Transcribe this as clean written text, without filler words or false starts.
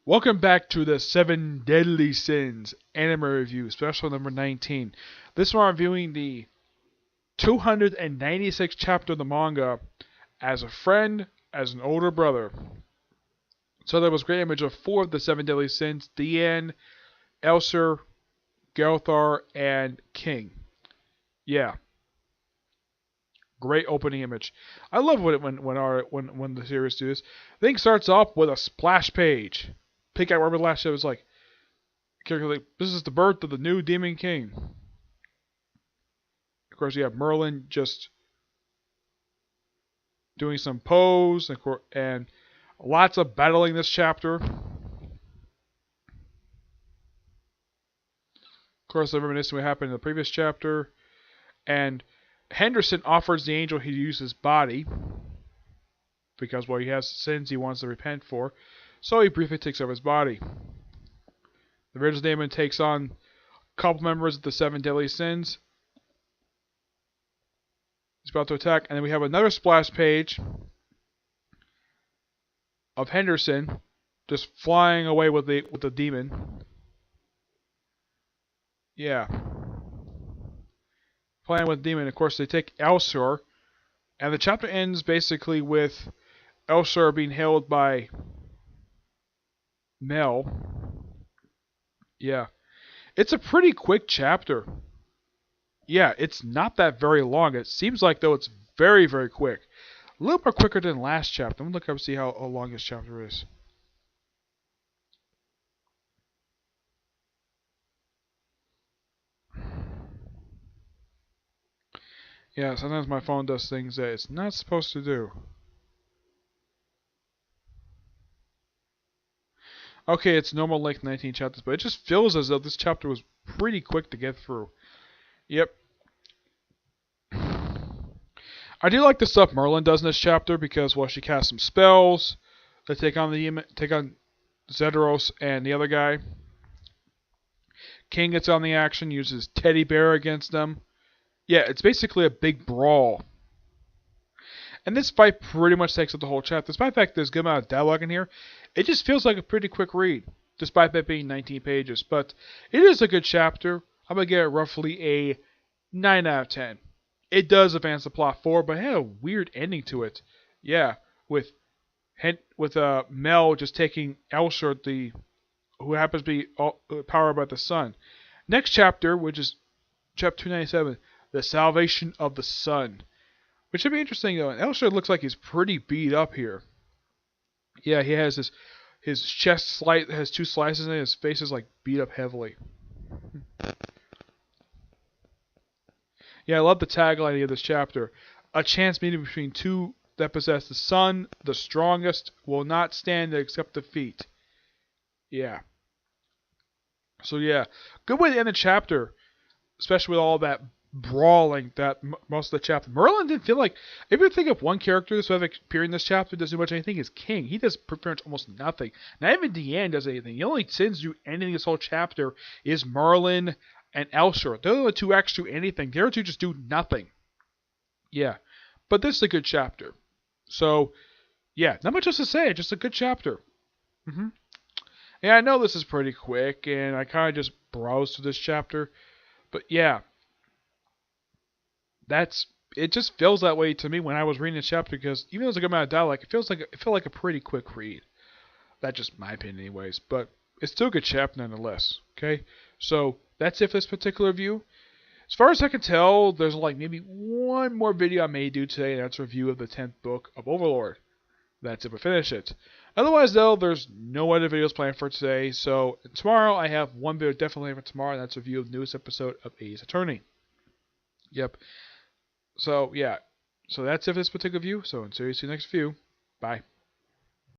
Welcome back to the Seven Deadly Sins anime review, special number 19. This one I'm reviewing the 296th chapter of the manga as a friend, as an older brother. So there was a great image of four of the Seven Deadly Sins: Dian, Elser, Gelthar, and King. Yeah, great opening image. I love when the series do this. Thing starts off with a splash page. Pick out wherever the last show was like. Character like, this is the birth of the new Demon King. Of course, you have Merlin just doing some pose and lots of battling this chapter. Of course, they're reminiscing what happened in the previous chapter. And Henderson offers the angel he use his body because, well, he has sins he wants to repent for. So he briefly takes over his body. The original demon takes on a couple members of the Seven Deadly Sins. He's about to attack, and then we have another splash page of Henderson just flying away with the demon. Yeah. Playing with the demon. Of course, they take Elser, and the chapter ends basically with Elser being held by Mel. Yeah. It's a pretty quick chapter. Yeah, it's not that very long. It seems like, though, it's very, very quick. A little more quicker than last chapter. I'm going to look up and see how long this chapter is. Yeah, sometimes my phone does things that it's not supposed to do. Okay, it's normal length 19 chapters, but it just feels as though this chapter was pretty quick to get through. Yep. I do like the stuff Merlin does in this chapter because, well, she casts some spells that take on Zedros and the other guy. King gets on the action, uses Teddy Bear against them. Yeah, it's basically a big brawl. And this fight pretty much takes up the whole chapter. Despite the fact there's a good amount of dialogue in here, it just feels like a pretty quick read, despite that being 19 pages. But it is a good chapter. I'm going to give it roughly a 9 out of 10. It does advance the plot forward, but it had a weird ending to it. Yeah, with Mel just taking Elser, who happens to be powered by the sun. Next chapter, which is chapter 297, the salvation of the sun. Which should be interesting though. And Elser looks like he's pretty beat up here. Yeah, he has his chest has two slices in it. His face is like beat up heavily. Yeah, I love the tagline of this chapter. A chance meeting between two that possess the sun, the strongest, will not stand to accept defeat. Yeah. So yeah, good way to end the chapter, especially with all that brawling that most of the chapter. Merlin didn't feel like. If you think of one character that's appearing in this chapter doesn't do much anything, is King. He does pretty much almost nothing. Not even Dian does anything. The only sins do anything this whole chapter is Merlin and Elser. They're the only two actually do anything. The other two just do nothing. Yeah, but this is a good chapter. So yeah, not much else to say. Just a good chapter. Yeah, I know this is pretty quick, and I kind of just browsed through this chapter, but yeah, it just feels that way to me when I was reading this chapter because even though it's a good amount of dialogue, it felt like a pretty quick read. That's just my opinion, anyways. But it's still a good chapter nonetheless. Okay, so that's it for this particular review. As far as I can tell, there's like maybe one more video I may do today, and that's a review of the 10th book of Overlord. That's if we finish it. Otherwise, though, there's no other videos planned for today. So tomorrow I have one video definitely for tomorrow, and that's a review of the newest episode of Ace Attorney. Yep. So, yeah. So that's it for this particular view. So, until you see you next view. Bye.